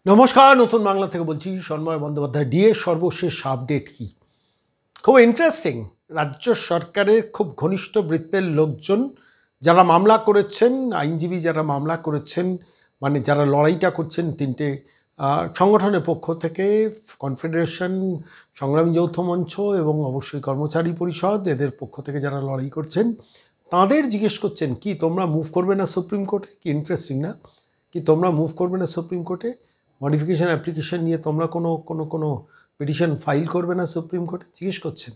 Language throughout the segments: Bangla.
নমস্কার, নতুন বাংলা থেকে বলছি সন্ময় বন্দ্যোপাধ্যায়। ডিএ সর্বশেষ আপডেট কি? খুব ইন্টারেস্টিং। রাজ্য সরকারের খুব ঘনিষ্ঠ বৃত্তের লোকজন যারা মামলা করেছেন, আইনজীবী যারা মামলা করেছেন, মানে যারা লড়াইটা করছেন তিনটে সংগঠনের পক্ষ থেকে, কনফেডারেশন, সংগ্রামী যৌথ মঞ্চ এবং অবশ্যই কর্মচারী পরিষদ, এদের পক্ষ থেকে যারা লড়াই করছেন তাদের জিজ্ঞেস করছেন কি তোমরা মুভ করবে না সুপ্রিম কোর্টে? কি ইন্টারেস্টিং না? কি তোমরা মুভ করবে না সুপ্রিম কোর্টে? মডিফিকেশন অ্যাপ্লিকেশন নিয়ে তোমরা কোনো পিটিশন ফাইল করবে না সুপ্রিম কোর্টে? জিজ্ঞেস করছেন।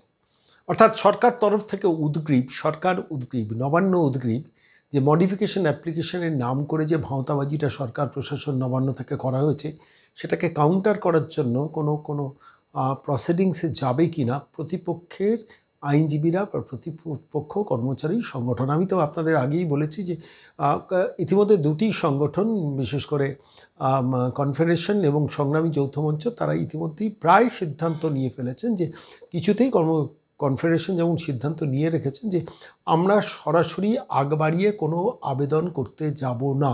অর্থাৎ সরকার তরফ থেকে উদ্গ্রীব, সরকার উদ্গ্রীব, নবান্ন উদ্গ্রীব যে মডিফিকেশন অ্যাপ্লিকেশনের নাম করে যে ভাঁওতাবাজিটা সরকার প্রশাসন নবান্ন থেকে করা হয়েছে সেটাকে কাউন্টার করার জন্য কোনো প্রসিডিংসে যাবে কি না প্রতিপক্ষের আইনজীবীরা বা প্রতিপক্ষ কর্মচারী সংগঠন। আমি তো আপনাদের আগেই বলেছি যে ইতিমধ্যে দুটি সংগঠন, বিশেষ করে কনফেডারেশন এবং সংগ্রামী যৌথ মঞ্চ, তারা ইতিমধ্যেই প্রায় সিদ্ধান্ত নিয়ে ফেলেছেন যে কিছুতেই কনফেডারেশন যেমন সিদ্ধান্ত নিয়ে রেখেছেন যে আমরা সরাসরি আগ বাড়িয়ে কোনো আবেদন করতে যাব না,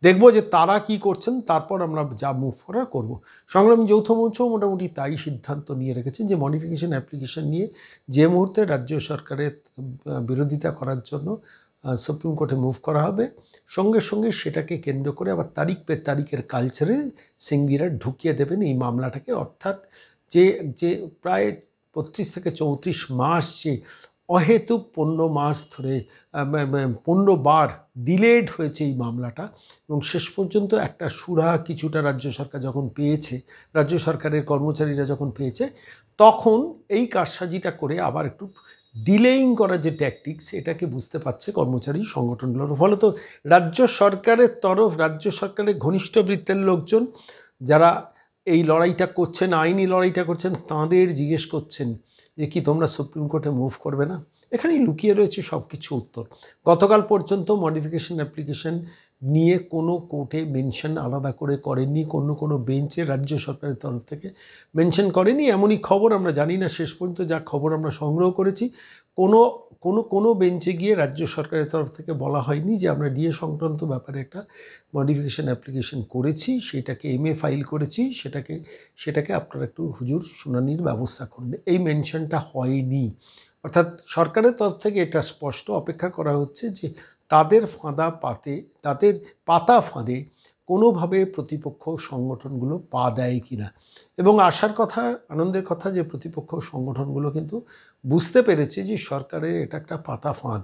দেখব যে তারা কি করছেন, তারপর আমরা যা মুভ করার করব। সংগ্রামী যৌথ মঞ্চও মোটামুটি তাই সিদ্ধান্ত নিয়ে রেখেছেন যে মডিফিকেশন অ্যাপ্লিকেশন নিয়ে যে মুহূর্তে রাজ্য সরকারের বিরোধিতা করার জন্য সুপ্রিম কোর্টে মুভ করা হবে, সঙ্গে সঙ্গে সেটাকে কেন্দ্র করে আবার তারিখ পে তারিখের কালচারে সিংবিরা ঢুকিয়ে দেবেন এই মামলাটাকে। অর্থাৎ যে প্রায় 32 থেকে 34 মাস যে অহেতুক 15 মাস ধরে 15 বার ডিলেড হয়েছে এই মামলাটা, এবং শেষ পর্যন্ত একটা সুরাহা কিছুটা রাজ্য সরকার যখন পেয়েছে, রাজ্য সরকারের কর্মচারীরা যখন পেয়েছে, তখন এই কারসাজিটা করে আবার একটু ডিলেইং করার যে ট্যাকটিক্স, এটাকে বুঝতে পারছে কর্মচারী সংগঠনগুলোর। ফলত রাজ্য সরকারের ঘনিষ্ঠ বৃত্তের লোকজন যারা এই লড়াইটা করছেন, আইনি লড়াইটা করছেন, তাঁদের জিজ্ঞেস করছেন যে কি তোমরা সুপ্রিম কোর্টে মুভ করবে না? এখানেই লুকিয়ে রয়েছে সব কিছু উত্তর। গতকাল পর্যন্ত মডিফিকেশন অ্যাপ্লিকেশন নিয়ে কোনো কোর্টে মেনশন আলাদা করে করেননি, কোনো বেঞ্চে রাজ্য সরকারের তরফ থেকে মেনশন করেনি, এমনই খবর আমরা জানি না। শেষ পর্যন্ত যা খবর আমরা সংগ্রহ করেছি, কোনো বেঞ্চে গিয়ে রাজ্য সরকারের তরফ থেকে বলা হয়নি যে আমরা ডিএ সংক্রান্ত ব্যাপারে একটা মডিফিকেশন অ্যাপ্লিকেশন করেছি, সেটাকে এমএ ফাইল করেছি, সেটাকে আপনারা একটু হুজুর শুনানির ব্যবস্থা করুন, এই মেনশনটা হয়নি। অর্থাৎ সরকারের তরফ থেকে এটা স্পষ্ট অপেক্ষা করা হচ্ছে যে তাদের পাতা ফাঁদে কোনোভাবে প্রতিপক্ষ সংগঠনগুলো পা দেয় কি না। এবং আশার কথা, আনন্দের কথা যে প্রতিপক্ষ সংগঠনগুলো কিন্তু বুঝতে পেরেছে যে সরকারের এটা একটা পাতা ফাঁদ।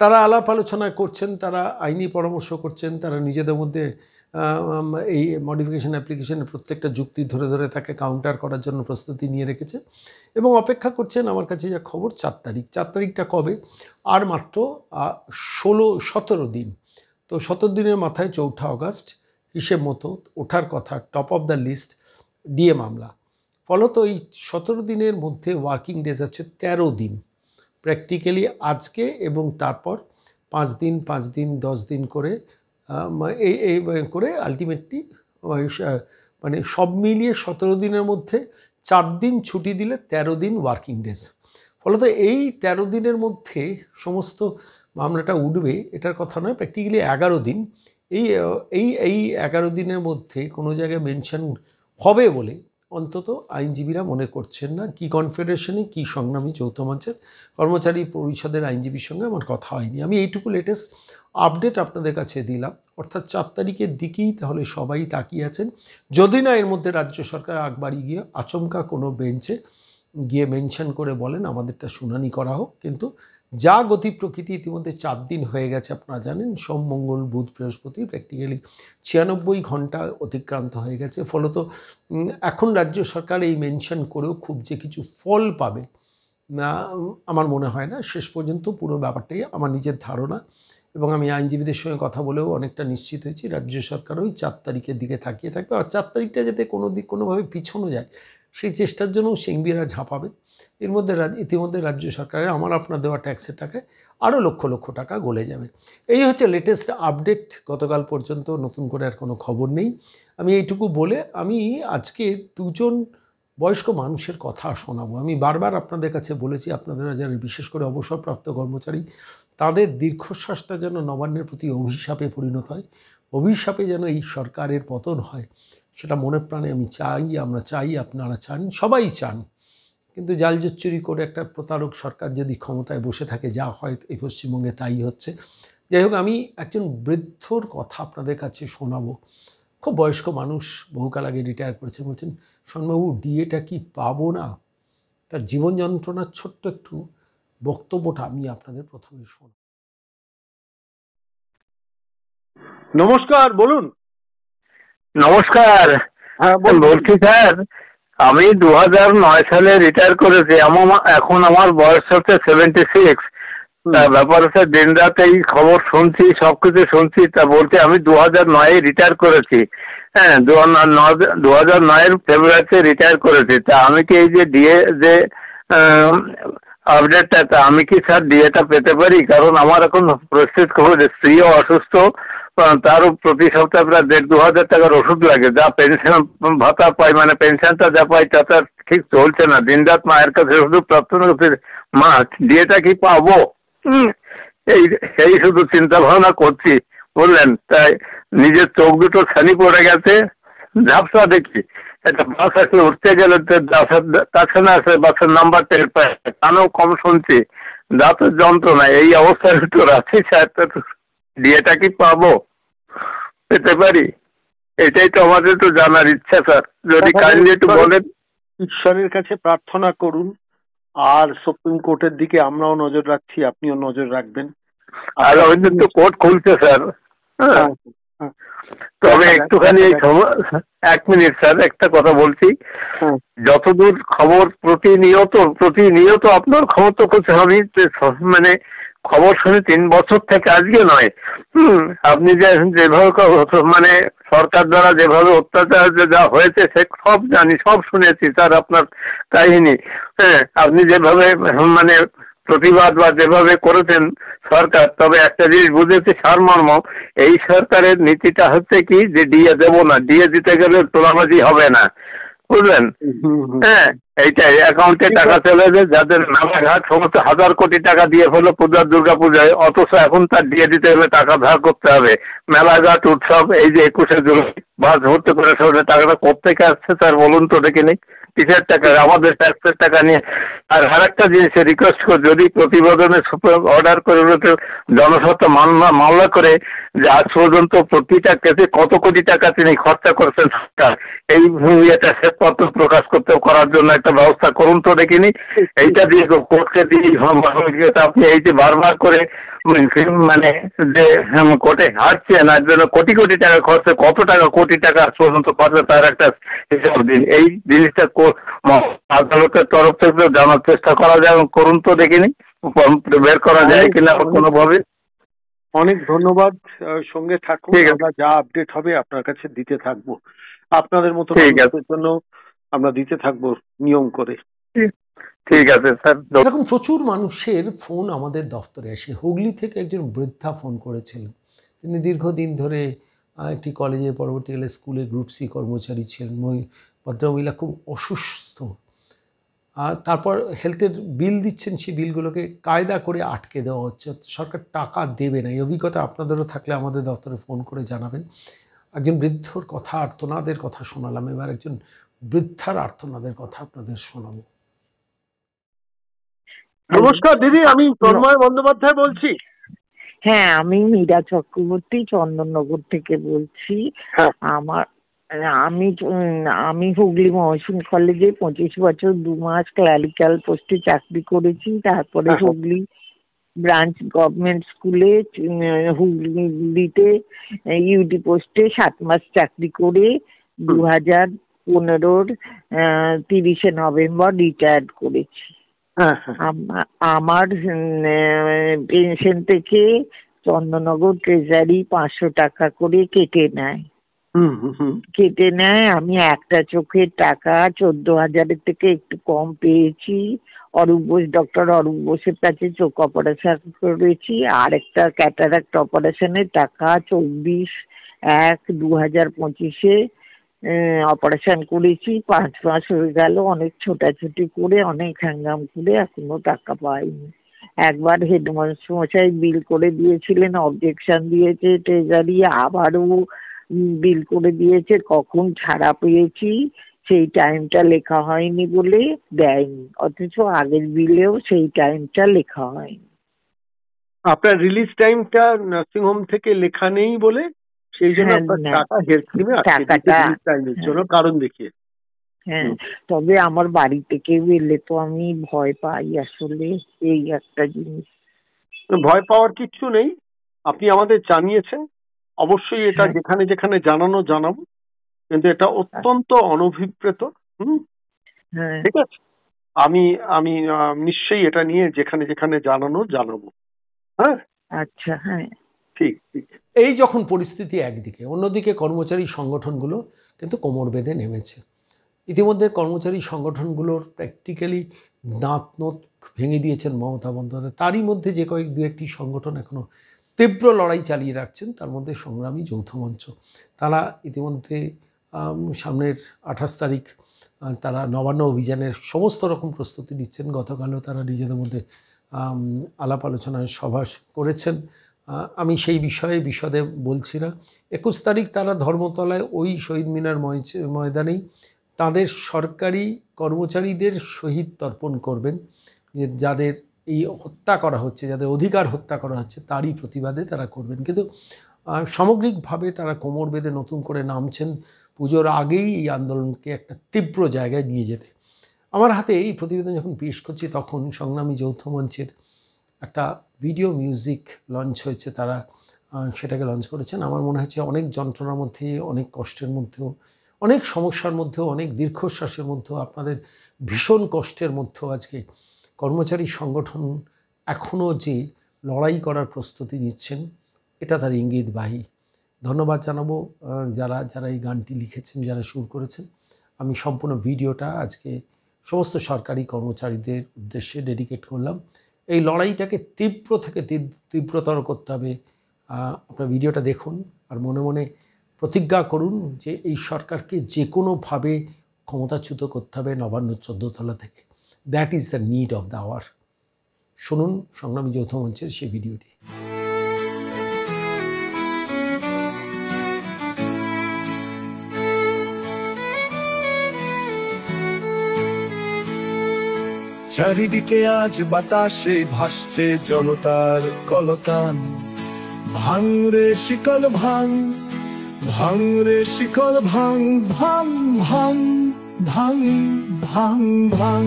তারা আলাপ আলোচনা করছেন, তারা আইনি পরামর্শ করছেন, তারা নিজেদের মধ্যে এই মডিফিকেশন অ্যাপ্লিকেশনের প্রত্যেকটা যুক্তি ধরে ধরে তাকে কাউন্টার করার জন্য প্রস্তুতি নিয়ে রেখেছে এবং অপেক্ষা করছেন। আমার কাছে যা খবর 4 তারিখটা কবে? আর মাত্র 17 দিন। তো 17 দিনের মাথায় 4 আগস্ট হিসেব মতো ওঠার কথা, top of the list DA মামলা। ফলত এই 17 দিনের মধ্যে ওয়ার্কিং ডেজ আছে 13 দিন প্র্যাকটিক্যালি আজকে, এবং তারপর 5 দিন 10 দিন করে এই করে আলটিমেটলি মানে সব মিলিয়ে 17 দিনের মধ্যে 4 দিন ছুটি দিলে 13 দিন ওয়ার্কিং ডেজ। ফলত এই 13 দিনের মধ্যে সমস্ত মামলাটা উঠবে এটার কথা নয়, প্র্যাকটিক্যালি 11 দিন। এই 11 দিনের মধ্যে কোনো জায়গায় মেনশন হবে বলে অন্তত আইনজীবীরা মনে করছেন না। কি কনফেডারেশনে, কি সংগ্রামী যৌথ মঞ্চের কর্মচারী পরিষদের আইনজীবীর সঙ্গে আমার কথা হয়নি। আমি এইটুকু লেটেস্ট আপডেট আপনাদের কাছে দিলাম। অর্থাৎ 4 তারিখের দিকেই তাহলে সবাই তাকিয়ে আছেন, যদি না এর মধ্যে রাজ্য সরকার আগবাড়ি গিয়ে আচমকা কোনো বেঞ্চে গিয়ে মেনশন করে বলেন আমাদেরটা শুনানি করা হোক। কিন্তু যা গতি প্রকৃতি, ইতিমধ্যে 4 দিন হয়ে গেছে আপনারা জানেন, সোম মঙ্গল বুধ বৃহস্পতি, প্র্যাকটিক্যালি 96 ঘন্টা অতিক্রান্ত হয়ে গেছে। ফলত এখন রাজ্য সরকার এই মেনশন করেও খুব যে কিছু ফল পাবে আমার মনে হয় না। শেষ পর্যন্ত পুরো ব্যাপারটাই আমার নিজের ধারণা, এবং আমি আইনজীবীদের সঙ্গে কথা বলেও অনেকটা নিশ্চিত হয়েছি রাজ্য সরকার ওই 4 তারিখের দিকে তাকিয়ে থাকবে। আর 4 তারিখটা যাতে কোনোভাবে পিছনো যায় সেই চেষ্টার জন্য সিংবিরা ঝাঁপাবেন। এর মধ্যে ইতিমধ্যে রাজ্য সরকারের আমার আপনার দেওয়া ট্যাক্সের টাকায় আরও লক্ষ লক্ষ টাকা গলে যাবে। এই হচ্ছে লেটেস্ট আপডেট। গতকাল পর্যন্ত নতুন করে আর কোনো খবর নেই। আমি এইটুকু বলে আমি আজকে 2জন বয়স্ক মানুষের কথা শোনাবো। আমি বারবার আপনাদের কাছে বলেছি, আপনারা যারা বিশেষ করে অবসরপ্রাপ্ত কর্মচারী, তাদের দীর্ঘশ্বাসটা যেন নবান্নের প্রতি অভিশাপে পরিণত হয়, অভিশাপে যেন এই সরকারের পতন হয়, সেটা মনে প্রাণে আমি চাই, আমরা চাই, আপনারা চান, সবাই চান। কিন্তু জাল জুচ্চুরি করে একটা প্রতারক সরকার যদি ক্ষমতায় বসে থাকে, যা হয় এই পশ্চিমবঙ্গে তাই হচ্ছে। যাই হোক, আমি একজন বৃদ্ধর কথা আপনাদের কাছে শোনাবো। খুব বয়স্ক মানুষ, বহুকাল আগে রিটায়ার করেছেন। বলছেন, শোনবাবু, ডিএটা কি পাবো না? তার জীবন যন্ত্রণার ছোট্ট একটু বক্তব্যটা আমি আপনাদের প্রথমে শোনাব। নমস্কার, বলুন। নমস্কার। হ্যাঁ, বলছি স্যার, আমি 2009 সালে রিটায়ার করেছি। এখন আমার বয়স হচ্ছে 76। তা ব্যাপার হচ্ছে দিন রাত এই খবর শুনছি, সবকিছু শুনছি। তা বলছি আমি 2009 রিটায়ার করেছি। হ্যাঁ, 2009 ফেব্রুয়ারিতে রিটায়ার করেছি। তা আমি কি এই যে ডিএ যে আপডেটটা, তা আমি কি স্যার ডিএটা পেতে পারি? কারণ আমার এখন পরিস্থিতি খুব, স্ত্রীও অসুস্থ, তারও প্রতি সপ্তাহে প্রায় 1,500 টাকার ওষুধ লাগে। যা পেনশন ভাতা পাই, মানে পেনশনটা যা পাই তা তার ঠিক চলছে না। দিন রাত মায়ের কাছে শুধু প্রার্থনা করছি, মা ডিএটা কি পাবো? এই এই শুধু চিন্তা ভাবনা করছি, বললেন। তাই নিজের চোখ দুটো ছানি পড়ে গেছে, ঝাপসা দেখি। একটা বাস আসলে উঠতে গেলে কাছে না আসে, বাসের নাম্বার টের পায়, কানেও কম শুনছি, দাঁতের যন্ত্রণা। এই অবস্থায় একটু রাখি স্যার, ডিএটা কি পাবো, পেতে পারি? এটাই তো আমাদের তো জানার ইচ্ছা স্যার, যদি কাইন্ডলি একটু বলেন। ঈশ্বরের কাছে প্রার্থনা করুন, আর সুপ্রিম কোর্টের দিকে আমরাও নজর রাখছি, আপনিও নজর রাখবেন। আর ওইদিন তো কোর্ট খুলছে স্যার। হ্যাঁ, তবে একটুখানি এক মিনিট স্যার, একটা কথা বলছি। যতদূর খবর প্রতিনিয়ত আপনার খবর তো করছে, আমি মানে খবর শুনি 3 বছর থেকে, আজকে নয়। আপনি যেভাবে মানে সরকার দ্বারা যেভাবে অত্যাচার যা হয়েছে সে সব জানি, সব শুনেছি স্যার আপনার কাহিনী। হ্যাঁ, আপনি যেভাবে মানে প্রতিবাদ বা যেভাবে করেছেন সরকার, তবে একটা জিনিস বুঝেছি সারমর্ম, এই সরকারের নীতিটা হচ্ছে কি, যে ডিএ দেবো না, ডিএ দিতে গেলে তোলাবাজি হবে না, বুঝলেন? হ্যাঁ, এইটাই অ্যাকাউন্টে টাকা চলে যায়, যাদের নামাঘাট সমস্ত 1000 কোটি টাকা দিয়ে হলো পূজা, দুর্গা পূজায়, অথচ এখন তার দিয়ে দিতে হলে টাকা ধার করতে হবে। মেলাঘাট উৎসব, এই যে 21শে জুলাই বাস ভর্তি করে সে টাকাটা কোথেকে আসছে স্যার বলুন তো দেখিনি? কিসের টাকা? আমাদের ট্যাক্সের টাকা নিয়ে। আর আরেকটা জিনিস রিকোয়েস্ট করে, যদি প্রতিবেদনে অর্ডার করে জনস্বার্থ মামলা করে যে আজ পর্যন্ত প্রতিটা কেসে কত কোটি টাকা তিনি খরচা করেছেন সরকার, এই এটা শ্বেতপত্র প্রকাশ করার জন্য একটা ব্যবস্থা করুন তো দেখিনি। এইটা দিয়ে কোর্টকে দিয়ে আপনি এই যে বারবার করে মানে যে কোর্টে হারছেন, আর জন্য কোটি কোটি টাকা খরচা, কত টাকা কোটি টাকা আজ পর্যন্ত খরচা, তার একটা হিসাব দিন। এই জিনিসটা আদালতের তরফ থেকে জানার চেষ্টা করা যায়, করুন তো দেখিনি, বের করা যায় কিনা কোনোভাবে। অনেক ধন্যবাদ, সঙ্গে থাকুন, আমরা যা আপডেট হবে আপনার কাছে দিতে থাকবো। আপনাদের মতো মানুষের জন্য আমরা দিতে থাকবো নিয়ম করে। ঠিক আছে স্যার। এরকম প্রচুর মানুষের ফোন আমাদের দফতরে আসে। হুগলি থেকে একজন বৃদ্ধা ফোন করেছিলেন। তিনি দীর্ঘদিন ধরে একটি কলেজে, পরবর্তীকালে স্কুলে গ্রুপ সি কর্মচারী ছিলেন। ভদ্রমহিলা খুব অসুস্থ, আর তারপর হেলথের বিল দিচ্ছেন, সেই বিলগুলোকে কায়দা করে আটকে দেওয়া হচ্ছে, সরকার টাকা দেবে না। এই অভিজ্ঞতা আপনাদেরও থাকলে আমাদের দপ্তরে ফোন করে জানাবেন। একজন বৃদ্ধর কথা, আর্তনাদের কথা শোনালাম, এবার একজন বৃদ্ধার আর্তনাদের কথা আপনাদের শোনাবো। নমস্কার দিদি, আমি তন্ময় বন্দ্যোপাধ্যায় বলছি। হ্যাঁ, আমি মীরা চক্রবর্তী চন্দননগর থেকে বলছি। আমি হুগলি মহসিন কলেজে 25 বছর 2 মাস ক্লারিক্যাল পোস্টে চাকরি করেছি। তারপরে হুগলি ব্রাঞ্চ গভর্নমেন্ট স্কুলে হুগলিতে ইউডি পোস্টে 7 মাস চাকরি করে 2015-র 30শে নভেম্বর রিটায়ার্ড করেছি। আমার পেনশন থেকে চন্দননগর ট্রেজারি 500 টাকা করে কেটে নেয়। আমি একটা চোখের টাকা 14,000 থেকে একটু কম পেয়েছি। ডক্টর অরূপ বোসের কাছে চোখ অপারেশন করেছি। আর একটা ক্যাটারাক্ট অপারেশনের টাকা 24/1/2025-এ অপারেশন করেছি। 5 মাস হয়ে গেল, অনেক ছোটাছুটি করে, অনেক হ্যাঙ্গাম করে এখনো টাকা পাইনি। একবার হেডমাস্টার মশাই বিল করে দিয়েছিলেন, অবজেকশন দিয়েছে ট্রেজারি, আবারও বিল করে দিয়েছে, কখন ছাড়া পেয়েছি সেই টাইমটা লেখা হয়নি বলে দেয়নি, অথচ আগের বিলেও সেই টাইমটা লেখা হয়নি। আপনার রিলিজ টাইমটা নার্সিংহোম থেকে লেখা নেই বলে সেই জন্য আপনার টাকা হেলথ স্কিমে টাইমের জন্য কারণ দেখিয়ে। হ্যাঁ, তবে আমার বাড়ি থেকে এলে তো আমি ভয় পাই আসলে, এই একটা জিনিস। ভয় পাওয়ার কিচ্ছু নেই, আপনি আমাদের জানিয়েছেন, অবশ্যই এটা যেখানে যেখানে জানাবো, কিন্তু এটা অত্যন্ত অনভিপ্রেত। ঠিক আছে, আমি আমি নিশ্চয়ই এটা নিয়ে যেখানে যেখানে জানাবো। হ্যাঁ, আচ্ছা, হ্যাঁ, ঠিক। এই যখন পরিস্থিতি একদিকে, অন্যদিকে কর্মচারী সংগঠনগুলো কিন্তু কোমর বেঁধে নেমেছে। ইতিমধ্যে কর্মচারী সংগঠনগুলোর প্র্যাকটিক্যালি দাঁত নখ ভেঙে দিয়েছেন মমতা বন্দ্যোপাধ্যায়। তারই মধ্যে যে দু একটি সংগঠন এখনও তীব্র লড়াই চালিয়ে রাখছেন, তার মধ্যে সংগ্রামী যৌথ মঞ্চ। তারা ইতিমধ্যে সামনের 28 তারিখ তারা নবান্ন অভিযানের সমস্ত রকম প্রস্তুতি নিচ্ছেন। গতকালও তারা নিজেদের মধ্যে আলাপ আলোচনায় সভা করেছেন। আমি সেই বিষয়ে বিশদে বলছি না। 21 তারিখ তারা ধর্মতলায় ওই শহীদ মিনার ময়দানেই তাদের সরকারি কর্মচারীদের শহীদ তর্পণ করবেন, যে যাদের এই হত্যা করা হচ্ছে, যাদের অধিকার হত্যা করা হচ্ছে, তারই প্রতিবাদে তারা করবেন। কিন্তু সামগ্রিকভাবে তারা কোমর বেঁধে নতুন করে নামছেন পুজোর আগেই এই আন্দোলনকে একটা তীব্র জায়গায় নিয়ে যেতে। আমার হাতে এই প্রতিবেদন যখন পেশ করছি, তখন সংগ্রামী যৌথ মঞ্চের একটা ভিডিও মিউজিক লঞ্চ হয়েছে, তারা সেটাকে লঞ্চ করেছেন। আমার মনে হচ্ছে অনেক যন্ত্রণার মধ্যে, অনেক কষ্টের মধ্যেও, অনেক সমস্যার মধ্যেও, অনেক দীর্ঘশ্বাসের মধ্যেও, আপনাদের ভীষণ কষ্টের মধ্যেও আজকে কর্মচারী সংগঠন এখনও যে লড়াই করার প্রস্তুতি নিচ্ছেন, এটা তার ইঙ্গিতবাহী। ধন্যবাদ জানাবো যারা এই গানটি লিখেছেন, যারা সুর করেছেন। আমি সম্পূর্ণ ভিডিওটা আজকে সমস্ত সরকারি কর্মচারীদের উদ্দেশ্যে ডেডিকেট করলাম। এই লড়াইটাকে তীব্র থেকে তীব্রতর করতে হবে। আপনার ভিডিওটা দেখুন আর মনে মনে প্রতিজ্ঞা করুন যে এই সরকারকে যে কোনোভাবে ক্ষমতাচ্যুত করতে হবে নবান্ন 14 তলা থেকে। That is the need of the hour. শুনুন সংগ্রামী যৌথ মঞ্চের সেই ভিডিওটি। চারিদিকে আজ বাতাসে ভাসছে জনতার কলতান। ভাঙ রে শিকল ভাঙ, ভাঙ রে শিকল ভাঙ, ভাঙ ভাঙ ভাঙ ভাঙ ভাঙ।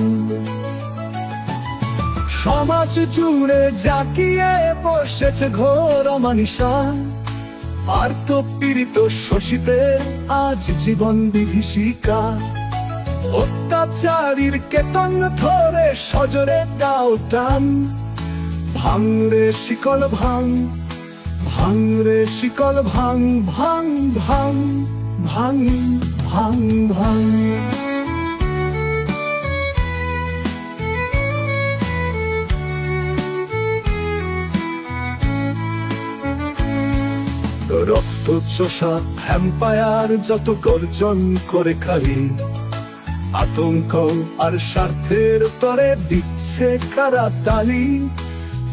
সমাজ জুড়ে জাকিয়ে বসেছে ঘোর অমানিসা। আর্ত পীড়িত শোষিতে আজ জীবন বিভীষিকা। অত্যাচারীর কেতন ধরে সজরে দাও টান। ভাঙ রে শিকল ভাঙ, ভাঙ রে শিকল ভাঙ, ভাঙ ভাঙ ভাঙ ভাঙ ভাঙ। রক্ত চোষা ভ্যাম্পায়ার যত গর্জন করে খালি। আতঙ্ক আর স্বার্থের তরে দিচ্ছে কারা তালি।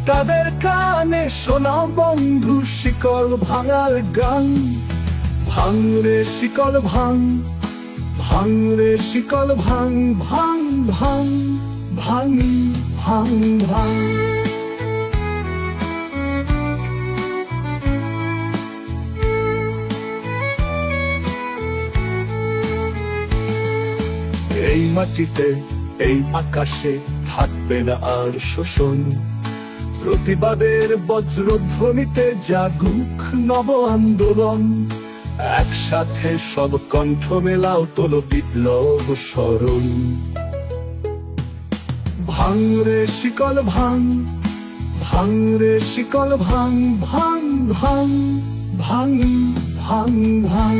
তাদের কানে শোনা বন্ধু শিকল ভাঙার গান। ভাঙ রে শিকল ভাঙ, ভাঙ রে শিকল ভাঙ, ভাঙ ভাঙ ভাঙ ভাঙ ভাঙ। এই মাটিতে এই আকাশে থাকবে না আর শোষণ। প্রতিবাদের বজ্রধ্বনিতে জাগুক নব আন্দোলন। একসাথে সব কণ্ঠ মেলাও তোলো বিপ্লব স্মরণ। ভাঙ রে শিকল ভাঙ, ভাঙ রে শিকল ভাঙ, ভাঙ ভাঙ ভাঙ ভাঙ ভাঙ।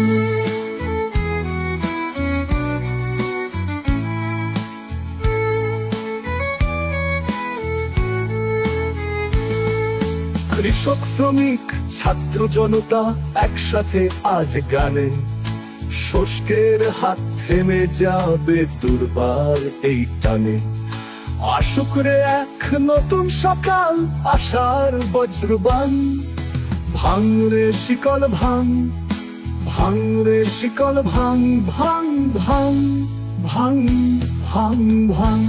কৃষক শ্রমিক ছাত্র জনতা একসাথে আজ গানে। শুষ্কের হাত থেমে যাবে দুর্বার এই টানে। আসুক রে এক নতুন সকাল আশার বজ্রবান। ভাঙ রে শিকল ভাঙ, ভাঙ রে শিকল ভাঙ ভাঙ ভাঙ ভাঙ ভাঙ ভাঙ